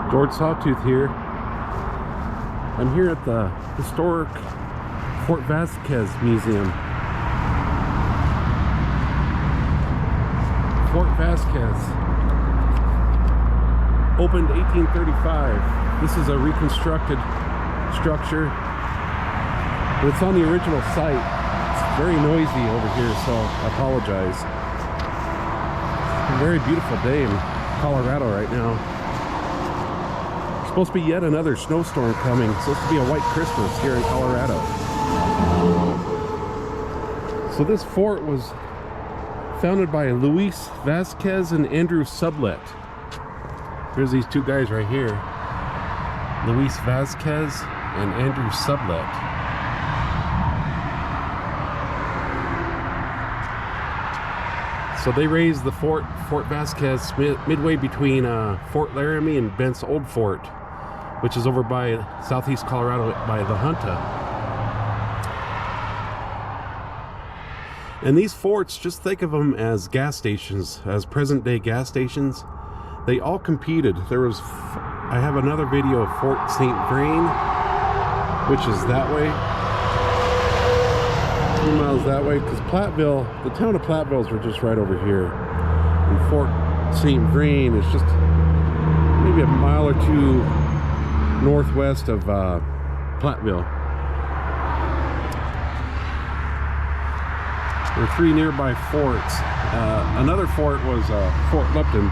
George Sawtooth here. I'm here at the historic Fort Vasquez Museum. Fort Vasquez opened 1835. This is a reconstructed structure, but it's on the original site. It's very noisy over here, so I apologize. It's a very beautiful day in Colorado right now. Supposed to be yet another snowstorm coming. It's supposed to be a white Christmas here in Colorado. So this fort was founded by Luis Vasquez and Andrew Sublette. Here's these two guys right here, Luis Vasquez and Andrew Sublette. So they raised the Fort Vasquez midway between Fort Laramie and Bent's Old Fort, which is over by southeast Colorado by La Junta. And these forts, just think of them as gas stations, as present day gas stations. They all competed. I have another video of Fort St. Vrain, which is that way. 2 miles that way, because Platteville, the town of Platteville is just right over here. And Fort St. Vrain is just maybe a mile or two northwest of Platteville. There are 3 nearby forts. Another fort was Fort Lupton.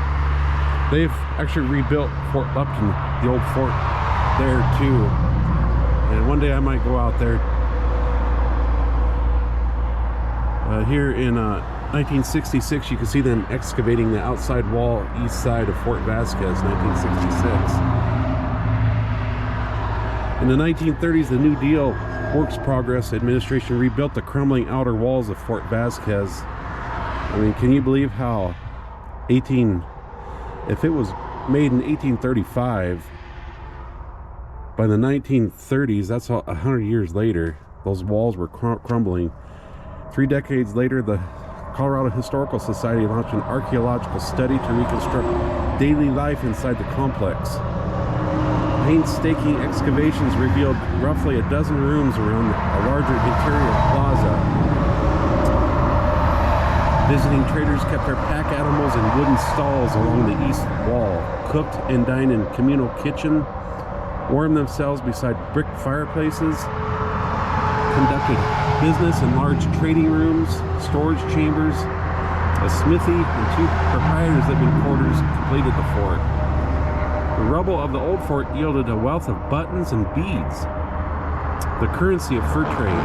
They've actually rebuilt Fort Lupton, the old fort there too. And one day I might go out there. Here in 1966, you can see them excavating the outside wall east side of Fort Vasquez, 1966. In the 1930s, the New Deal Works Progress Administration rebuilt the crumbling outer walls of Fort Vasquez. I mean, can you believe how if it was made in 1835, by the 1930s, that's 100 years later, those walls were crumbling. 3 decades later, the Colorado Historical Society launched an archaeological study to reconstruct daily life inside the complex. Painstaking excavations revealed roughly a dozen rooms around a larger interior plaza. Visiting traders kept their pack animals in wooden stalls along the east wall, cooked and dined in communal kitchen, warmed themselves beside brick fireplaces, conducted business in large trading rooms, storage chambers, a smithy, and 2 proprietors' living quarters completed the fort. The rubble of the old fort yielded a wealth of buttons and beads, the currency of fur trade,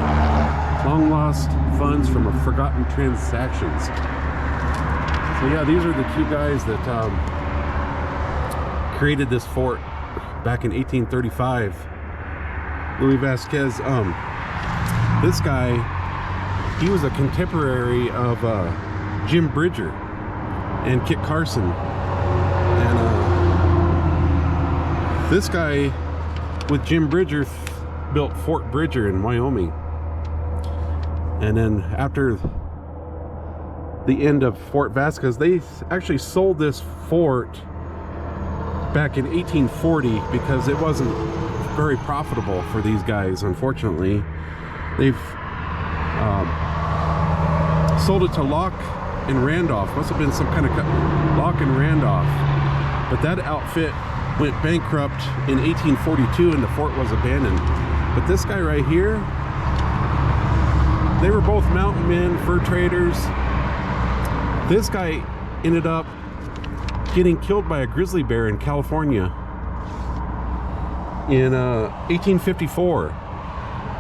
long-lost funds from forgotten transactions. So yeah, these are the 2 guys that created this fort back in 1835. Louis Vasquez. This guy, he was a contemporary of Jim Bridger and Kit Carson. And this guy with Jim Bridger built Fort Bridger in Wyoming. And then after the end of Fort Vasquez, they actually sold this fort back in 1840 because it wasn't very profitable for these guys, unfortunately. They've sold it to Locke and Randolph. Must have been some kind of Locke and Randolph. But that outfit went bankrupt in 1842 and the fort was abandoned. But this guy right here, they were both mountain men, fur traders. This guy ended up getting killed by a grizzly bear in California in 1854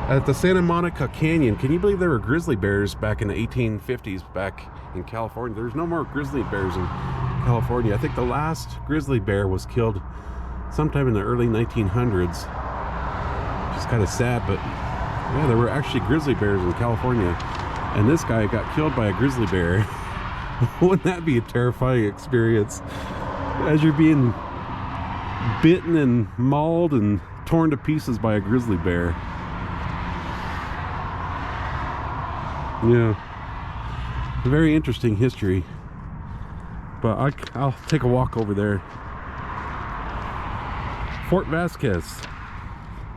at the Santa Monica Canyon. Can you believe there were grizzly bears back in the 1850s back in California? There's no more grizzly bears in California. I think the last grizzly bear was killed sometime in the early 1900s. Which is kind of sad, but yeah, there were actually grizzly bears in California, and this guy got killed by a grizzly bear. Wouldn't that be a terrifying experience? As you're being bitten and mauled and torn to pieces by a grizzly bear. Yeah, very interesting history. But I'll take a walk over there. Fort Vasquez.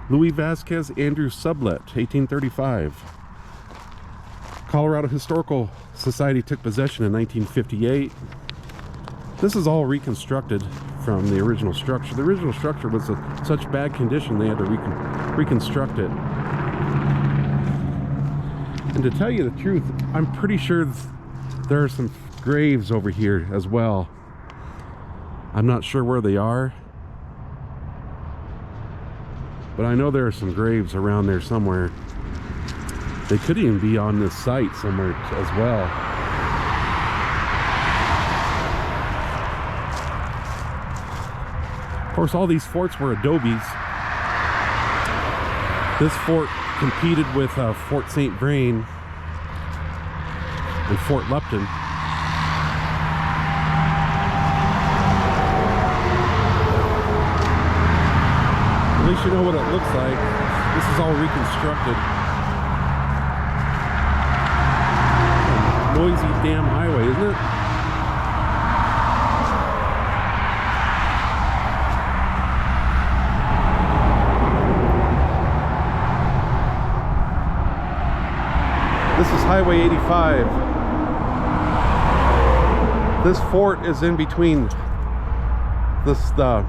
Louis Vasquez, Andrew Sublet, 1835. Colorado Historical Society took possession in 1958. This is all reconstructed from the original structure. The original structure was in such bad condition they had to reconstruct it. And to tell you the truth, I'm pretty sure there are some graves over here as well. I'm not sure where they are, but I know there are some graves around there somewhere. They could even be on this site somewhere as well. Of course, all these forts were adobes. This fort competed with Fort St. Vrain and Fort Lupton. At least you know what it looks like. This is all reconstructed. Noisy damn highway, isn't it? This is Highway 85. This fort is in between the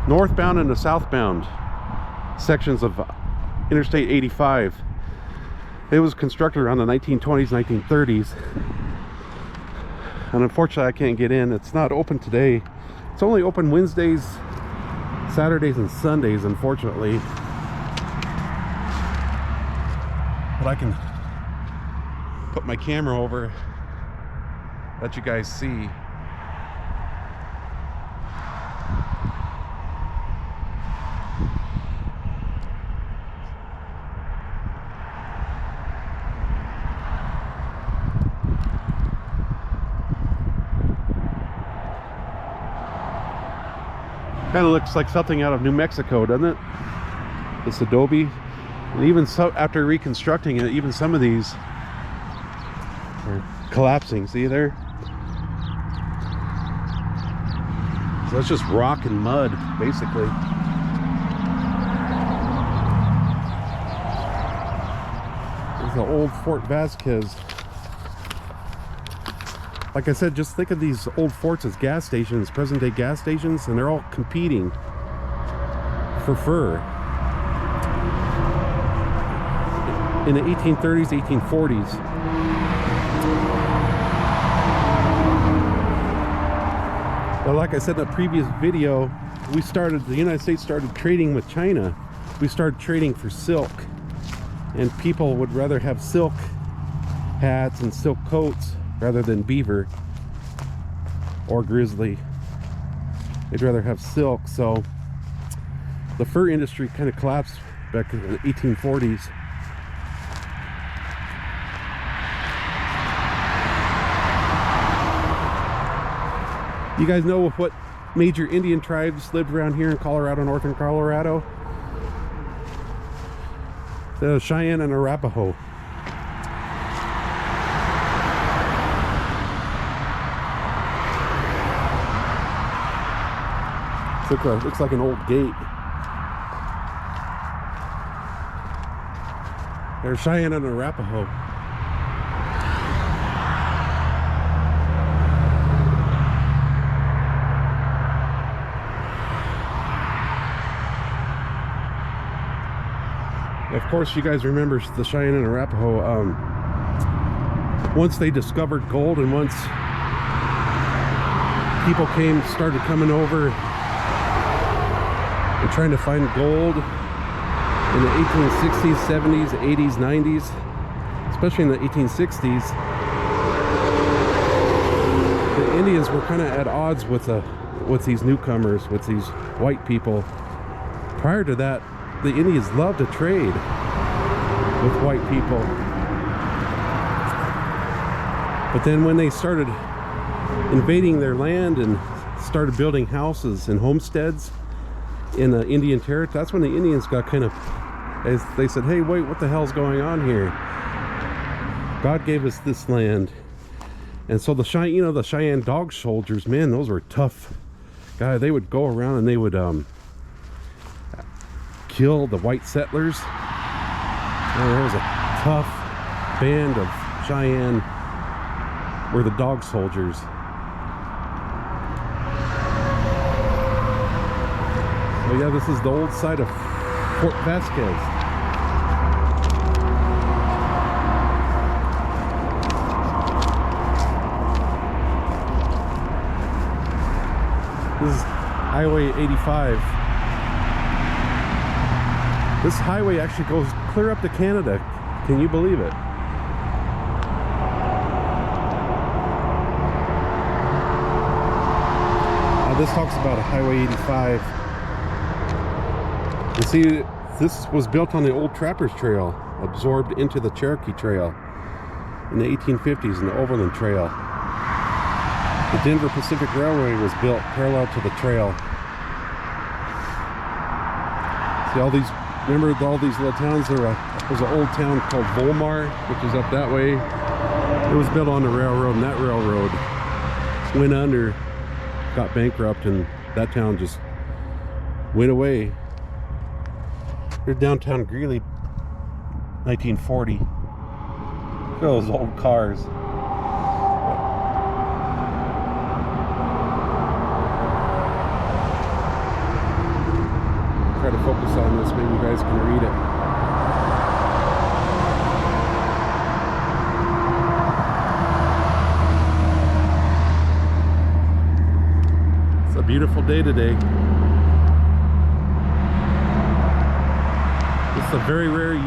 northbound and the southbound sections of Interstate 85. It was constructed around the 1920s, 1930s. And unfortunately, I can't get in. It's not open today. It's only open Wednesdays, Saturdays, and Sundays, unfortunately. But I can put my camera over, let you guys see. Kind of looks like something out of New Mexico, doesn't it? This adobe. And even so, after reconstructing it, even some of these are collapsing. See there? So that's just rock and mud, basically. There's the old Fort Vasquez. Like I said, just think of these old forts as gas stations, present day gas stations, and they're all competing for fur. In the 1830s, 1840s. But like I said in the previous video, the United States started trading with China. We started trading for silk, and people would rather have silk hats and silk coats rather than beaver or grizzly. They'd rather have silk, so the fur industry kind of collapsed back in the 1840s. You guys know what major Indian tribes lived around here in Colorado, northern Colorado? The Cheyenne and Arapaho. Looks like an old gate. There's Cheyenne and Arapaho. Of course, you guys remember the Cheyenne and Arapaho. Once they discovered gold, and once people started coming over and trying to find gold in the 1860s, 70s, 80s, 90s, especially in the 1860s, the Indians were kind of at odds with these newcomers, with these white people. Prior to that, the Indians loved to trade with white people. But then when they started invading their land and started building houses and homesteads in the Indian territory, that's when the Indians got kind of, they said, hey, wait, what the hell's going on here? God gave us this land. And so the Cheyenne dog soldiers, man, those were tough guys. They would go around and they would kill the white settlers. And there was a tough band of Cheyenne, were the dog soldiers. So yeah, this is the old site of Fort Vasquez. This is Highway 85. This highway actually goes clear up to Canada. Can you believe it? This talks about a Highway 85. You see, this was built on the old Trappers Trail, absorbed into the Cherokee Trail in the 1850s and the Overland Trail. The Denver Pacific Railway was built parallel to the trail. See all these, remember all these little towns? There was an old town called Volmar, which is up that way. It was built on the railroad, and that railroad went under, got bankrupt, and that town just went away. Here's downtown Greeley, 1940. Look at those old cars. Try to focus on this, maybe you guys can read it. It's a beautiful day today. It's a very rare year.